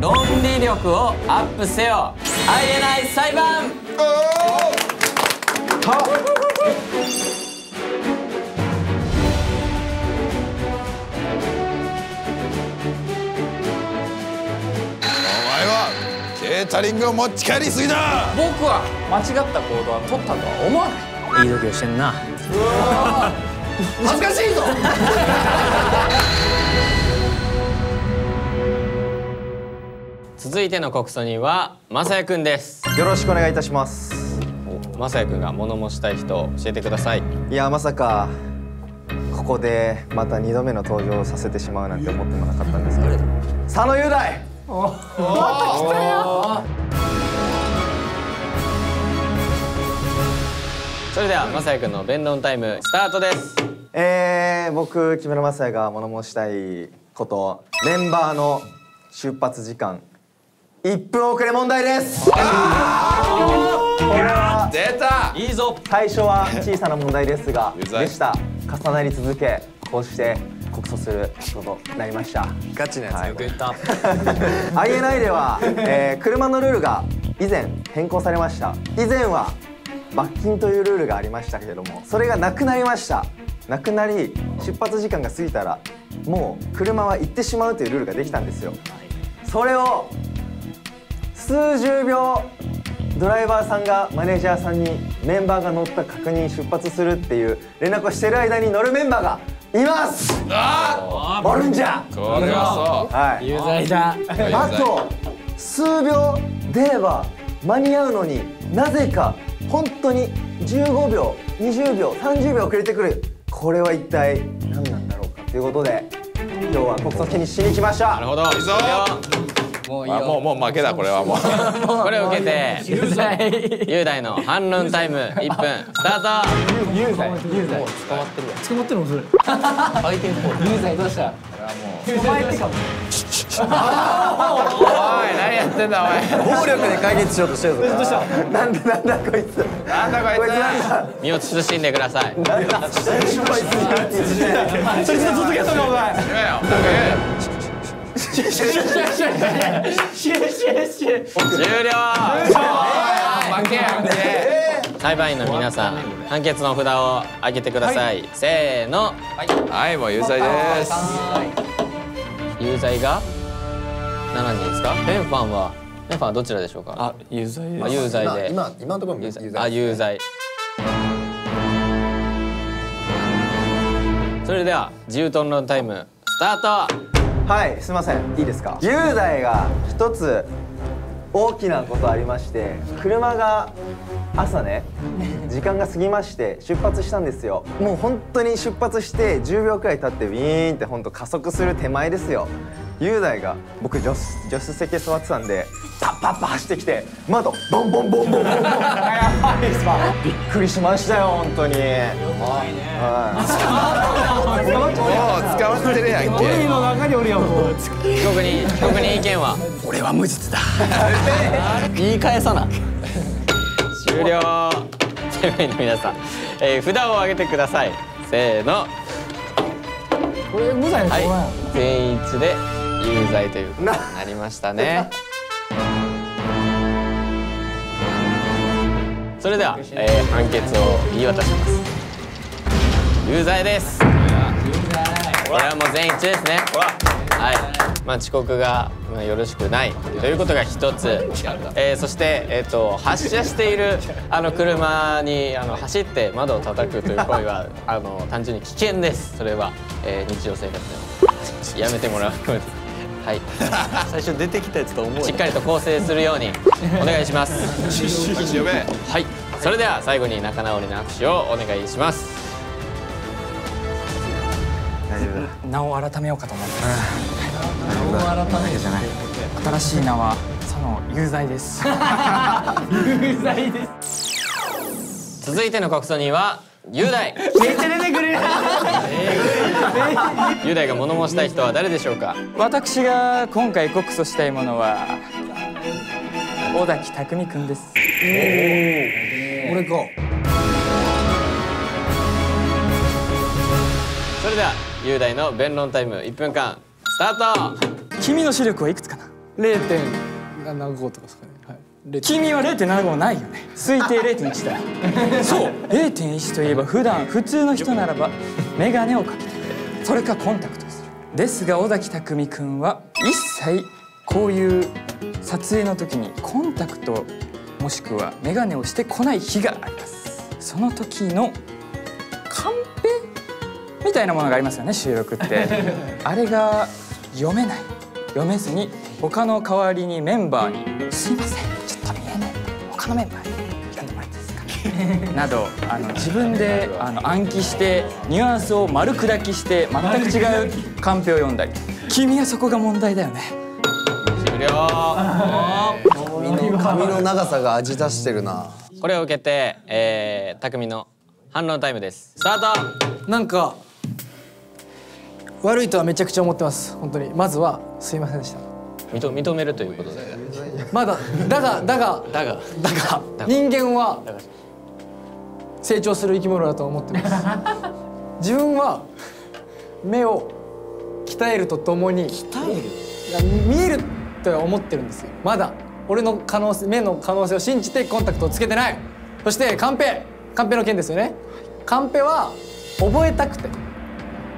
論理力をアップせよ。ありえない裁判。ケータリングを持ち帰りすぎだ。僕は間違った行動は取ったとは思わない。いい度胸してんな。恥ずかしいぞ。続いての告訴人はまさやくんです。よろしくお願いいたします。まさやくんが物申したい人を教えてください。いや、まさかここでまた2度目の登場させてしまうなんて思ってもなかったんですけど、佐野雄大。また来たよ。それではまさやくんの弁論タイムスタートです。僕木村雅也が物申したいこと、メンバーの出発時間1分遅れ問題です。これは出た。いいぞ。最初は小さな問題ですがうざいでした。重なり続け、こうして告訴することになりました。ガチなやつよく言った。INI では、車のルールが以前変更されました。以前は罰金というルールがありましたけれども、それがなくなりました。なくなり、出発時間が過ぎたらもう車は行ってしまうというルールができたんですよ。それを数十秒ドライバーさんがマネージャーさんにメンバーが乗った確認、出発するっていう連絡をしている間に乗るメンバーがいます。おるんじゃ。これはそう。はい、有罪だ。あと数秒出れば間に合うのに、なぜか本当に15秒、20秒、30秒遅れてくる。これは一体何なんだろうかということで、今日は告訴手にしに来ました。なるほど。いいぞ。もう負けだこれはもう。これを受けて雄大の反論タイム1分スタート。雄大もう捕まってるわ。捕まってるのそれ。ファイティングフォー。雄大どうした？お前ってか。おい何やってんだお前。暴力で解決しようとしてるぞ。どうした？なんだこいつ。なんだこいつ。身を慎んでください。こいつ。そいつの続けたのお前。終了。負けやんけ。裁判員の皆さん、判決の札を上げてください。せーの。はい、もう有罪です。有罪が7人ですか。フェンファンはどちらでしょうか。あ、有罪です。有罪で。今のところ有罪。あ、有罪。それでは自由討論タイムスタート。はい、すみません、いいですか。雄大が一つ大きなことありまして、車が朝ね、時間が過ぎまして出発したんですよ。もう本当に出発して10秒くらい経ってウィーンって本当加速する手前ですよ。雄大が、僕助手席座ってたんで、パッパッパ走ってきて窓ボンボンボンボンボンボン。やばいさ、びっくりしましたよ本当に。捕まってるやんけ。海の中におるやんもう。被告人意見は。俺は無実だ。言い返さな。終了。裁判員の皆さん、札を上げてください。せーの。これ無罪の人はい、全員一致で有罪ということになりましたね。それでは、判決を言い渡します。有罪です。これはもう全員一致ですね。はい、遅刻がよろしくないということが一つ、そして、発車している車に走って窓を叩くという行為は単純に危険です。それは、日常生活でもやめてもらうことです。はい、最初出てきたやつと思う。しっかりと構成するようにお願いします。はい、それでは最後に仲直りの握手をお願いします。名を改めようかと思います。名を改めるじゃない。新しい名は佐野有罪です。有罪です。続いての告訴人は雄大。めっちゃ出てくる。雄大が物申したい人は誰でしょうか。私が今回告訴したいものは尾崎匠くんです。俺か。それでは雄大の弁論タイム1分間スタート。君の視力はいくつかな。0.75とかですかね。はい。君は 0.75 ないよね。推定 0.1 だ。そう、0.1 といえば普通の人ならば眼鏡をかけてくれる、それかコンタクトをする。ですが尾崎匠君は一切こういう撮影の時にコンタクトもしくは眼鏡をしてこない日があります。その時のカンペみたいなものがありますよね、収録ってあれが読めずに他の代わりにメンバーに「すいません、ちょっと見えない、他のメンバーに読んでもらっていいですか」など自分で暗記してニュアンスを丸砕きして全く違うカンペを読んだり、君はそこが問題だよね。終了。髪の長さが味出してるな。これを受けて、匠の反論タイムです。スタート。なんか悪いとはめちゃくちゃ思ってます。本当にまずはすいませんでした。認めるということで。まだだが人間は成長する生き物だと思ってます。自分は目を鍛えるとともに見えると思ってるんですよ。まだ俺の目の可能性を信じてコンタクトをつけてない。そしてカンペの件ですよね。カンペは覚えたくて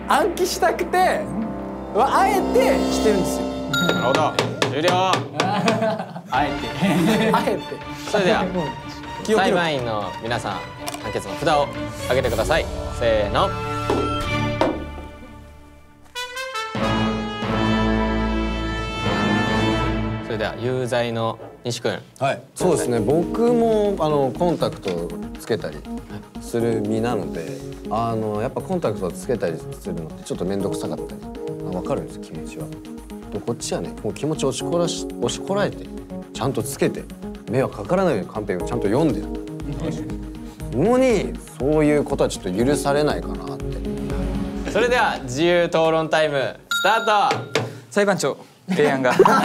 暗記したくてあえてしてるんですよ。なるほど。終了。あえてそれでは裁判員の皆さん、判決の札を上げてください。せーの。それでは有罪の西君。はい、そうですね。僕もコンタクトをつけたりする身なので、やっぱコンタクトをつけたりするのってちょっと面倒くさかったり分かるんですよ、気持ちは。こっちはね、もう気持ち押しこらえてちゃんとつけて迷惑かからないようにカンペをちゃんと読んでるのに、そういうことはちょっと許されないかなって。それでは自由討論タイムスタート。裁判長、提案が何や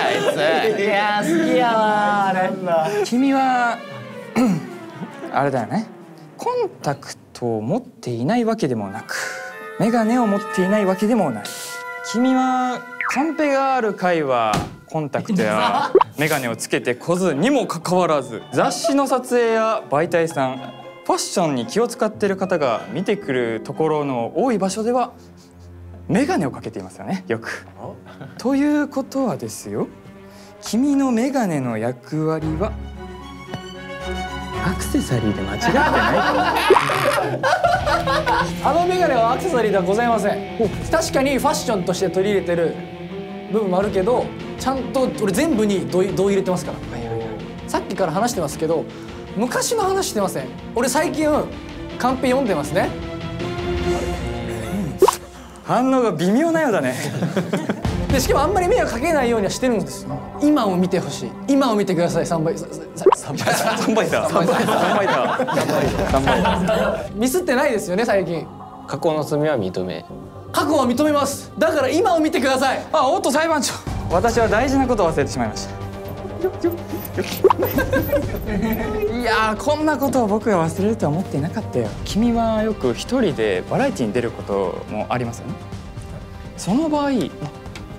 あいつ。いや好きやわあれ。君はあれだよね、コンタクトを持っていないわけでもなく眼鏡を持っていないわけでもない。君はカンペがある回はコンタクトや眼鏡をつけてこずにもかかわらず、雑誌の撮影や媒体さん、ファッションに気を使っている方が見てくるところの多い場所では眼鏡をかけていますよね、よく。ということはですよ、君の眼鏡の役割はアクセサリーで間違ってないあのメガネはアクセサリーではございません。確かにファッションとして取り入れてる部分もあるけど、ちゃんと俺全部に度入れてますから。さっきから話してますけど、昔の話してません。俺最近カンペ読んでますね。反応が微妙なようだねでしかもあんまり迷惑かけないようにはしてるんですよ。今を見てほしい。今を見てください。3倍だ。ミスってないですよね最近。過去の罪は認め。過去は認めます。だから今を見てください。おっと裁判長、私は大事なことを忘れてしまいましたいやー、こんなことを僕が忘れるとは思っていなかったよ。君はよく一人でバラエティに出ることもありますよね。その場合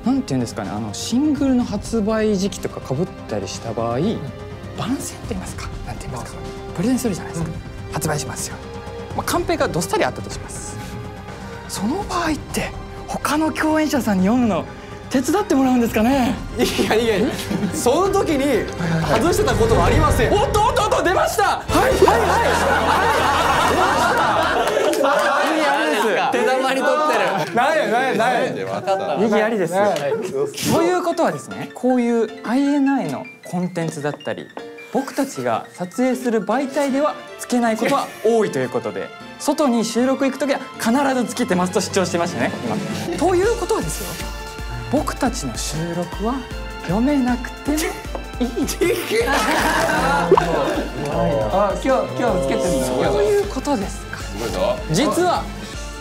なんていうんですかね、シングルの発売時期とか被ったりした場合、番宣って言いますか、なんて言いますか、プレゼンするじゃないですか、発売しますよ。カンペがどっさりあったとします。その場合って他の共演者さんに読むの手伝ってもらうんですかね。いやその時に外してたことはありません。おっと出ました。手玉に取ってる。意義ありです。ということはですね、こういう INI のコンテンツだったり、僕たちが撮影する媒体ではつけないことは多いということで、外に収録行くときは必ずつけてますと主張してましたね。ということはですよ、僕たちの収録は読めなくてもいい。今日つけてるんだ。そういうことですか。実は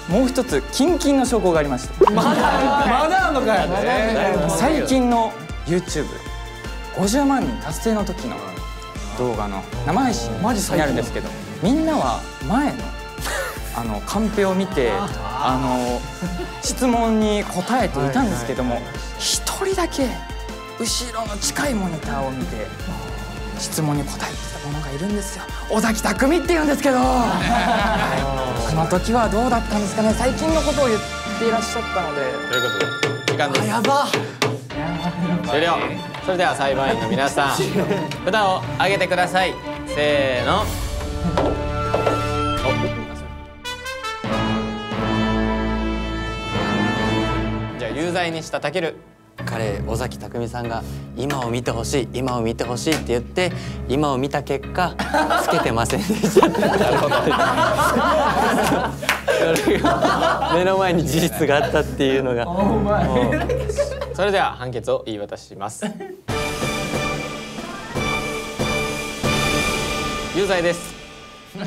もう一つキンキンの証拠がありまして、まだあんのかよ。最近の YouTube50 万人達成の時の動画の生配信になるんですけど、みんなは前のカンペを見て質問に答えていたんですけども、一一人だけ後ろの近いモニターを見て質問に答えてきた者がいるんですよ。尾崎匠っていうんですけど、その時はどうだったんですかね。最近のことを言っていらっしゃったので。ということで時間です。やば。終了。それでは裁判員の皆さん、札を上げてください。せーの。じゃあ有罪にしたたける。彼尾崎匠さんが今を見てほしい今を見てほしいって言って今を見た結果つけてませんでした。なるほど。それが目の前に事実があったっていうのが。それでは判決を言い渡します。有罪です。は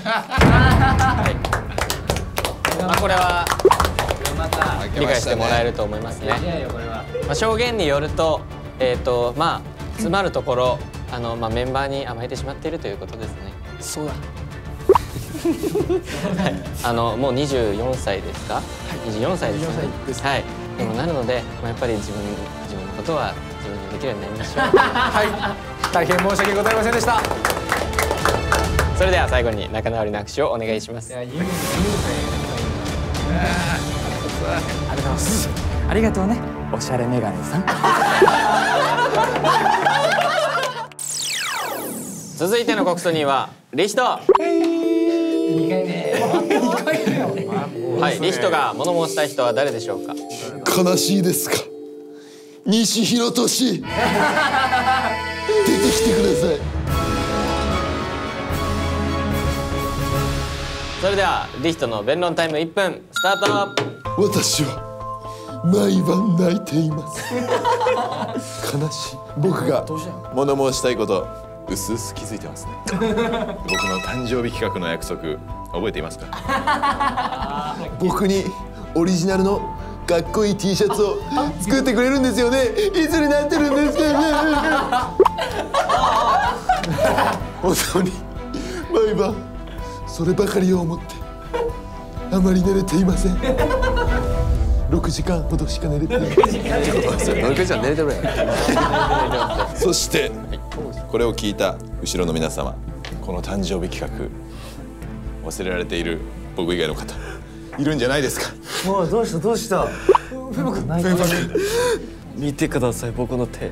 い、まあこれは理解してもらえると思いますね。まあ証言によると、まあ詰まるところまあメンバーに甘えてしまっているということですね。そうだ。はい、もう24歳ですか？はい、24歳ですよね。はい。でもなるので、まあ、やっぱり自分のことは自分でできるようになりましょう。はい。大変申し訳ございませんでした。それでは最後に仲直りの握手をお願いします。ありがとうね、おしゃれメガネさん。続いての告訴人はリヒト。はい、リヒトが物申したい人は誰でしょうか。悲しいですか、西弘俊。出てきてください。それではリヒトの弁論タイム1分スタート。私は毎晩泣いています。悲しい。僕が物申したいことうすうす気づいてますね。僕の誕生日企画の約束覚えていますか。僕にオリジナルのかっこいい T シャツを作ってくれるんですよね。いつになってるんですかね。本当に毎晩そればかりを思ってあまり寝れていません。6時間ほどしか寝れてない。6時間寝れてるやん。そしてこれを聞いた後ろの皆様、この誕生日企画忘れられている僕以外の方いるんじゃないですか。もうどうした見てください、僕の手。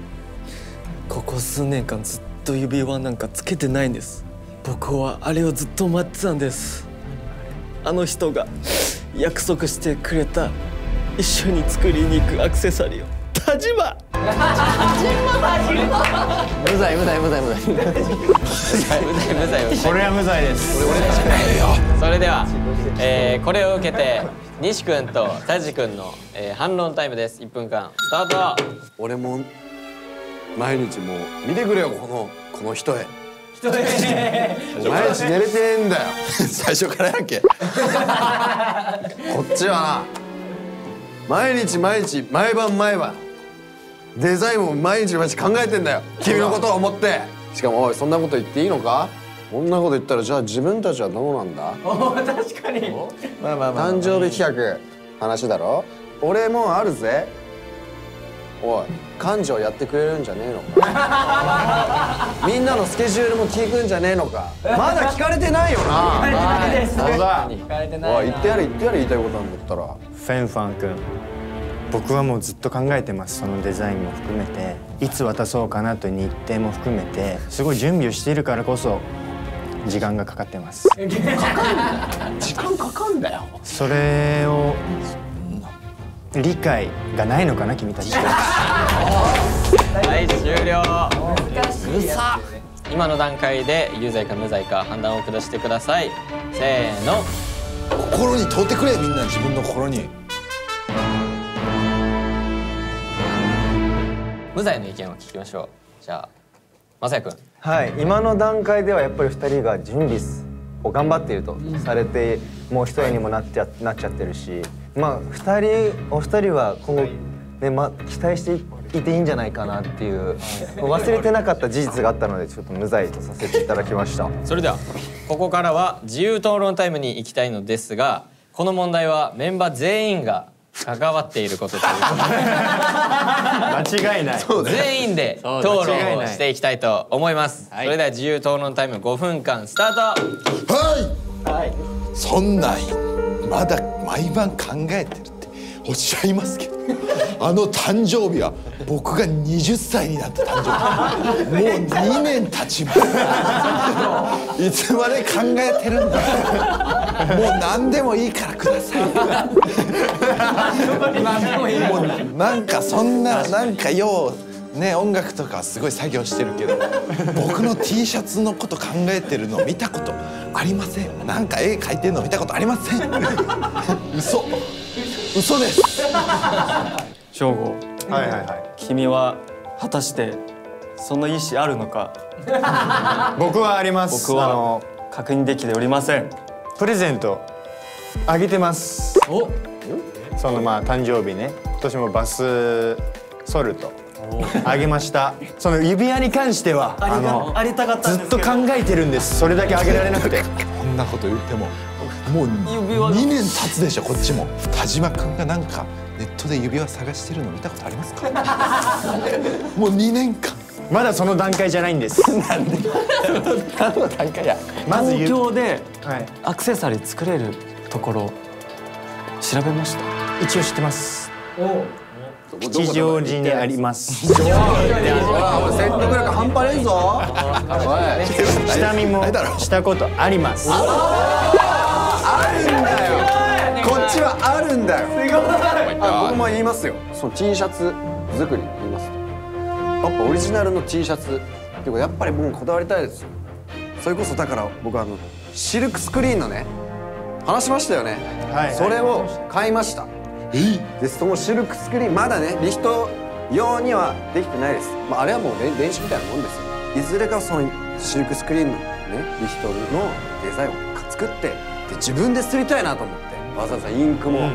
ここ数年間ずっと指輪なんかつけてないんです。僕はあれをずっと待ってたんです。あの人が約束してくれた一緒に作りに行くアクセサリーを。田島。無罪。これは無罪です。それでは、これを受けて西君と田地君の、反論タイムです。1分間スタート。俺も毎日もう見てくれよ、この人へ。毎日寝れてんだよ。最初からやっけ。こっちはな、毎日毎晩デザインも毎日考えてんだよ、君のことを思って。しかもおい、そんなこと言っていいのか。こんなこと言ったらじゃあ自分たちはどうなんだ。確かに。誕生日企画話だろ。俺もあるぜ。おい、幹事をやってくれるんじゃねえのか。みんなのスケジュールも聞くんじゃねえのか。まだ聞かれてないよな。そうだ。おい、言ってやれ言いたいことなんだったら。フェンファン君、僕はもうずっと考えてます。そのデザインも含めて、いつ渡そうかなという日程も含めて、すごい準備をしているからこそ時間がかかってます。時間かかんだよ。それを理解がないのかな、君たち。はい、終了。今の段階で有罪か無罪か判断を下してください。せーの。心に通ってくれ、みんな自分の心に。無罪の意見を聞きましょう。じゃあまさやくん。はい、今の段階ではやっぱり2人が準備を頑張っているとされて、もう一重にもなっちゃってるし、まあお二人は今後ね、期待していていいんじゃないかなっていう忘れてなかった事実があったので、ちょっと無罪とさせていただきました。それではここからは自由討論タイムに行きたいのですが、この問題はメンバー全員が関わっていることという間違いない。全員で討論をしていきたいと思います。それでは自由討論タイム5分間スタート。はい、そんなんまだ毎晩考えてるっておっしゃいますけど、あの誕生日は僕が20歳になった誕生日。もう2年経ちます。いつまで考えてるんだ。もう何でもいいからください。もうなんかそんななんかようね、音楽とかすごい作業してるけど、僕の T シャツのこと考えてるの見たことありません。なんか絵描いてるの見たことありません。嘘です。翔吾、はいはいはい。君は果たしてその意思あるのか。僕はあります。僕は確認できておりません。プレゼントあげてます。そのまあ誕生日ね、今年もバスソルトあげました。その指輪に関してはありたかったんずっですけど、と考えてるんです。それだけあげられなくて。こんなこと言ってももう2年経つでしょ。こっちも田島君がなんかネットで指輪探してるの見たことありますか。もう2年間。まだその段階じゃないんです。なんで何の段階や。まず東京ではいアクセサリー作れるところ調べました。一応知ってます。吉祥寺にあります。説得力半端ないぞ。下見もしたことあります。あるんだよ。こっちはあるんだよ。僕も言いますよ。その T シャツ作り言います。やっぱオリジナルの T シャツっていうかやっぱり僕もこだわりたいですよ。それこそだから僕シルクスクリーンのね話しましたよね。それを買いました。でそのシルクスクリーンまだねリヒト用にはできてないです。まああれはもう練習みたいなもんですよ。いずれかそのシルクスクリーンのねリヒトのデザインを作ってで自分で刷りたいなと思ってわざわざインクも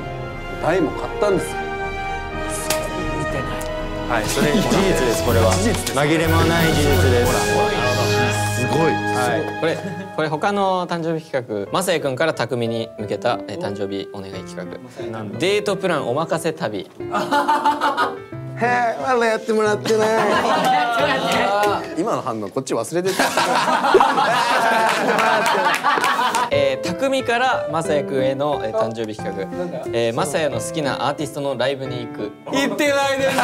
台も買ったんですよ。見てない。はい、それ事実です。これは紛れもない事実です。すごい。これ他の誕生日企画、まさやくんから匠に向けた誕生日お願い企画。デートプランお任せ旅。へえ、まだやってもらってない。今の反応こっち忘れてた。匠からまさやくんへの誕生日企画。まさやの好きなアーティストのライブに行く。行ってないです。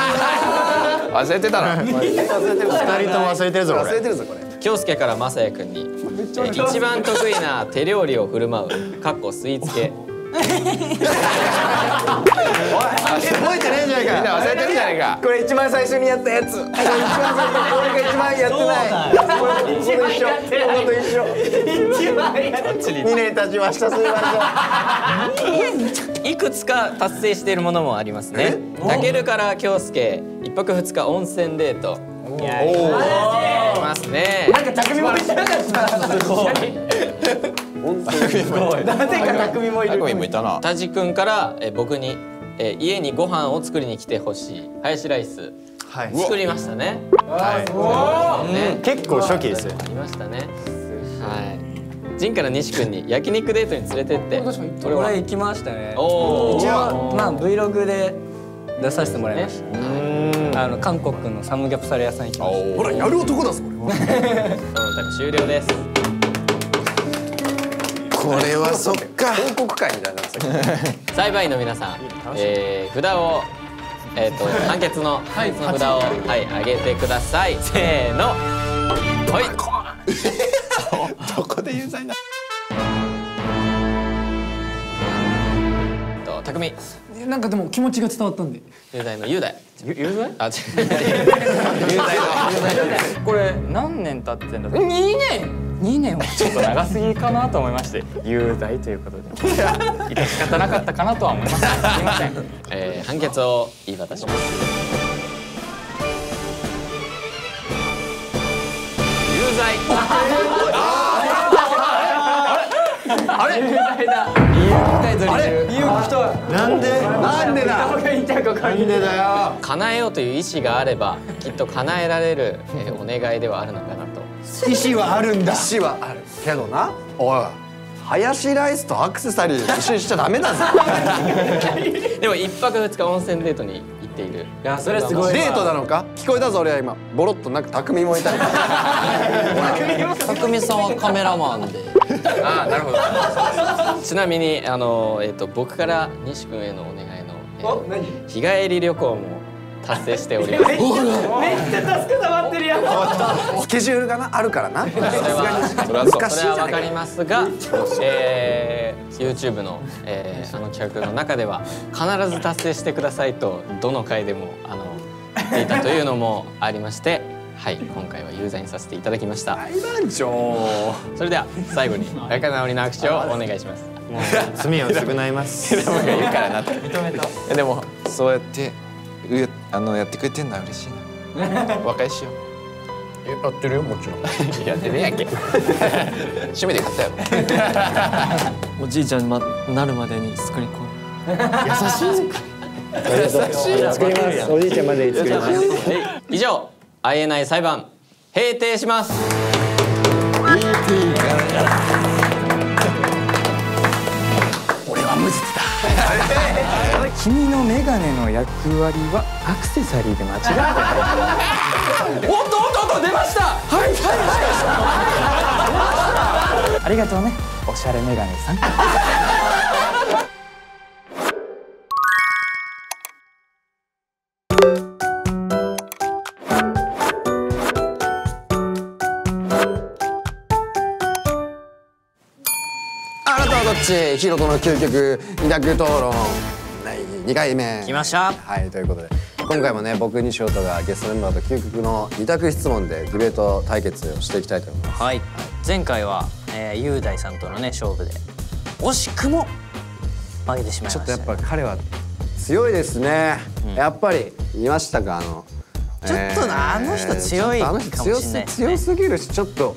忘れてたな。二人とも忘れてるぞ。忘れてるぞこれ。京介からまさやくんに一番得意な手料理を振る舞う（かっこスイーツ系）。覚えてねえじゃないか。みんな忘れてるじゃないか。これ一番最初にやったやつ。俺が一番やってない。これと一緒。2年経ちました。すいません。いくつか達成しているものもありますね。たけるから京介1泊2日温泉デート。いますね。なんか匠もいなかった。すごい。なぜか匠もいる。匠もいたな。タジ君から僕に家にご飯を作りに来てほしいハヤシライス作りましたね。結構初期ですよ。ありましたね。はい。ジンから西君に焼肉デートに連れてって。これ行きましたね。おお。一応まあ Vlog で出させてもらいました。韓国のサムギョプサル屋さん行きました。ほらやる男だぞこれは。そのタイム終了です。これはそっか。報告会みたいな。裁判員の皆さん、札を判決の札をはい上げてください。せーの。はい。どこで有罪な。匠。なんかでも気持ちが伝わったんで。雄大の雄大。雄大？あ、違う。雄大の。これ何年経ってんだ。2年。2年はちょっと長すぎかなと思いまして、有罪ということで致し方なかったかなとは思います。すいません。判決を言い渡します。有罪。あれ？有罪だ。なんでだ。なんでだよ。叶えようという意志があればきっと叶えられるお願いではあるのかなと。意志はあるんだ。意志はあるけどな。おいハヤシライスとアクセサリー一緒にしちゃダメだぜ。でも1泊2日温泉デートに行っている。いやそれすごい。デートなのか聞こえたぞ俺は今ボロッとなんか匠もいたり。匠さんはカメラマンで。ああなるほど。ちなみに僕から西君へのお願いの、日帰り旅行も達成しております。めっちゃ助けたまってるやん。スケジュールがあるからな。それはわかりますが、YouTube の、あの企画の中では必ず達成してくださいとどの回でも言っていたというのもありまして、はい、今回は有罪にさせていただきました。裁判長。それでは最後に仲直りの握手をお願いします。もう罪を償います。でも言うからなって。認めた。でもそうやってやってくれてんのは嬉しいな。和解しよう。やってるよもちろん。やってねえやんけ。趣味で買ったやろ。おじいちゃんになるまでに作り込む。作ります。おじいちゃんまで作ります。以上、INI 裁判閉廷します。君のメガネの役割はアクセサリーで間違ってない。おっとおっと出ました。はいはいはい。ありがとうね、おしゃれメガネさん。あなたはどっち？ヒロトの究極二択討論第2回目。来ました。はい、ということで今回もね僕西尾がゲストメンバーと究極の二択質問でディベート対決をしていきたいと思います。はい、前回は、雄大さんとのね勝負で惜しくも負けてしまいました。ちょっとやっぱ彼は強いですね、やっぱり見ましたかちょっとな、あの人強いかもしれないですね。強すぎるしちょっと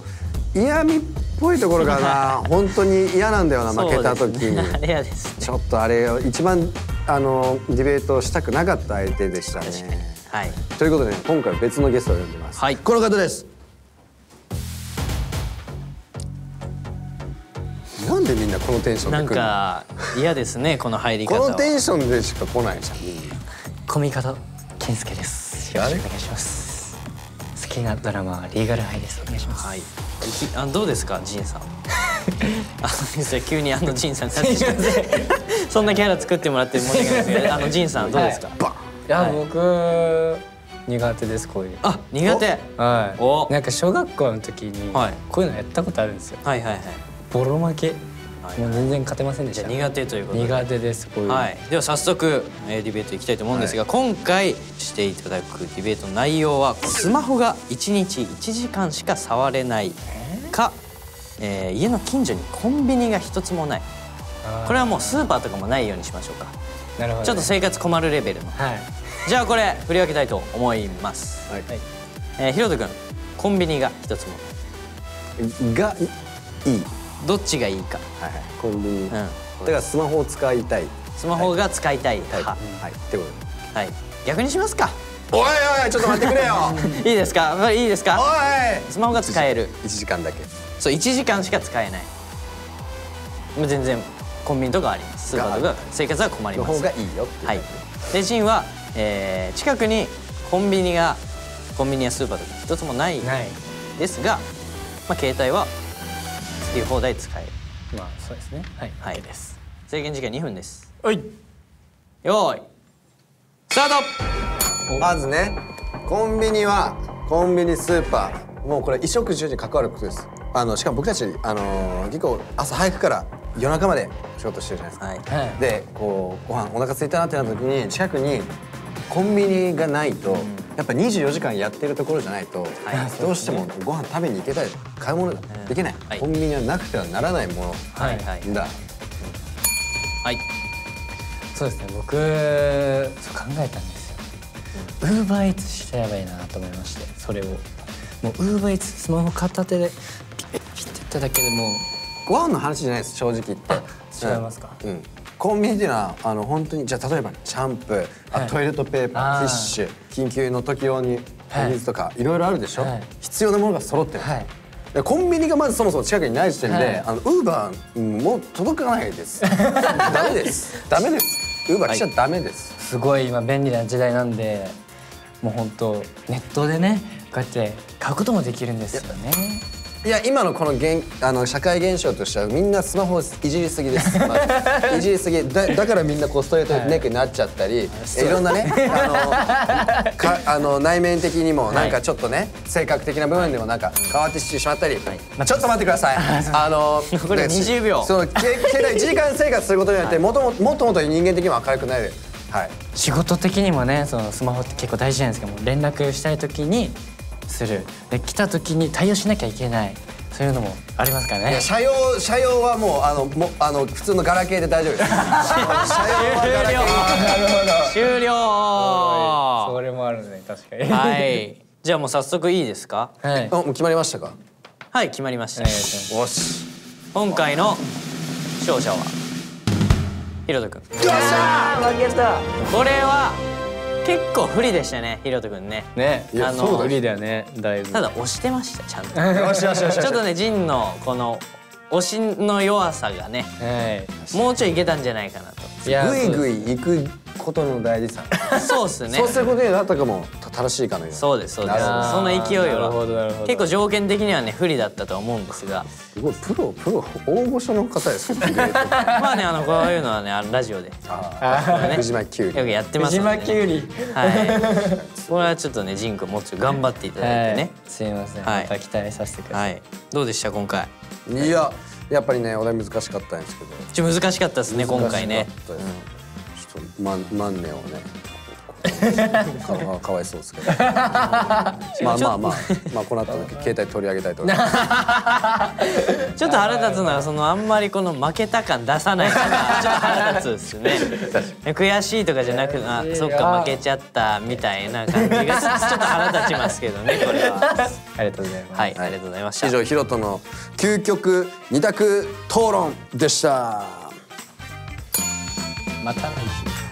嫌味っぽいところがな本当に嫌なんだよな、負けた時に。嫌ですね。ちょっとあれ一番ディベートしたくなかった相手でしたね。はい。ということで、ね、今回は別のゲストを呼んでます。はい。この方です。なんでみんなこのテンションで来るの？なんか嫌ですねこの入り方は。このテンションでしか来ないじゃん。コミカド健介です。よろしくお願いします。好きなドラマはリーガルハイです。お願いします。はい。どうですかジンさん。急にジンさんになってしまってそんなキャラ作ってもらって申し訳ないですけど、ジンさんどうですか。いや僕苦手ですこういう。あ苦手。はい。おなんか小学校の時にこういうのやったことあるんですよ。はいはいはい。ボロ負け。もう全然勝てませんでした。苦手ということで。苦手ですこういう。はい。では早速ディベートいきたいと思うんですが、今回していただくディベートの内容はスマホが1日1時間しか触れないか、家の近所にコンビニが一つもない。これはもうスーパーとかもないようにしましょうか。なるほど。ちょっと生活困るレベルの。はい。じゃあこれ振り分けたいと思います。はい。ひろとくん、コンビニが一つもがいい。どっちがいいか。はいはい。コンビニ。だからスマホを使いたい。スマホが使いたい派。はい。ってことで。はい。逆にしますか。おいおいちょっと待ってくれよ。いいですか。いいですか。おい。スマホが使える。1時間だけ。そう1時間しか使えない。もう全然コンビニとかあります。スーパーとか生活は困ります。の方がいいよっていう。はい。でジンは近くにコンビニやスーパーとか一つもないですが、まあ携帯は好き放題使える。まあそうですね。はい。はいです。制限時間2分です。はい。よーい。スタート。まずね、コンビニはコンビニスーパーもうこれ衣食住に関わることです。しかも僕たち結構朝早くから夜中まで仕事してるじゃないですか。はい、でこうご飯お腹空いたなってなった時に近くにコンビニがないと、やっぱ24時間やってるところじゃないと、どうしてもご飯食べに行けたり買い物できない、コンビニはなくてはならないものだ。はい。そうですね。僕そう考えたんですよ。ウーバーイーツしちゃえばいいなと思いまして、それをもうウーバーイーツスマホ片手でピッてやっただけでもうご飯の話じゃないです、正直言って。違いますか。コンビニっていうのは本当にじゃあ例えばシャンプー、トイレットペーパー、ティッシュ、緊急の時用にお水とかいろいろあるでしょ。必要なものが揃ってる。コンビニがまずそもそも近くにない時点で、ウーバーもう届かないです。ダメです。ダメです。ウーバー来ちゃダメです。すごい今便利な時代なんで、もう本当ネットでねこうやって買うこともできるんですよね。いや今のこの社会現象としてはみんなスマホをいじりすぎです。いじりすぎだからみんなこうストレートネックになっちゃったり、いろんなね内面的にもなんかちょっとね性格的な部分でもなんか変わってしまったり、ちょっと待ってください。これ20秒。その携帯1時間生活することによってもっともっと人間的にも明るくなる。はい。仕事的にもねそのスマホって結構大事なんですけども、連絡したい時にするで来た時に対応しなきゃいけない、そういうのもありますからね。車用はもう普通のガラケーで大丈夫です。車用はガラケー。なるほど。終了。それもあるね確かに。はい。じゃあもう早速いいですか。はい。もう決まりましたか。はい決まりました。よし。今回の勝者はひろとくん。よっしゃー負けた。これは結構不利でしたね、ひろとくんね。ね、不利だよね、だいぶ。ただ押してました、ちゃんと。よしよしよし。ちょっとね、ジンのこの押しの弱さがね、もうちょいいけたんじゃないかなと。ぐいぐい行くことの大事さ。そうっすね。そうすることになったかも正しいかのように。そうですそうです。その勢いは結構条件的にはね不利だったと思うんですが。すごいプロ大御所の方です。まあねこういうのはねラジオで藤巻きゅうりよくやってますので。藤巻きゅうり。はい。これはちょっとねジン君もうちょっと頑張っていただいてね。すいません。また期待させてください。どうでした今回。いややっぱりねお題難しかったんですけど。ちょっと難しかったですね今回ね。ちょっと万年をねかわいそうですけど。まあこの後携帯取り上げたいと思います。ちょっと腹立つのはそのあんまりこの負けた感出さないからちょっと腹立つですね。悔しいとかじゃなくあそっか負けちゃったみたいな感じがちょっと腹立ちますけどねこれは。ありがとうございます。はいありがとうございました。以上ひろとの究極二択討論でした。また来週。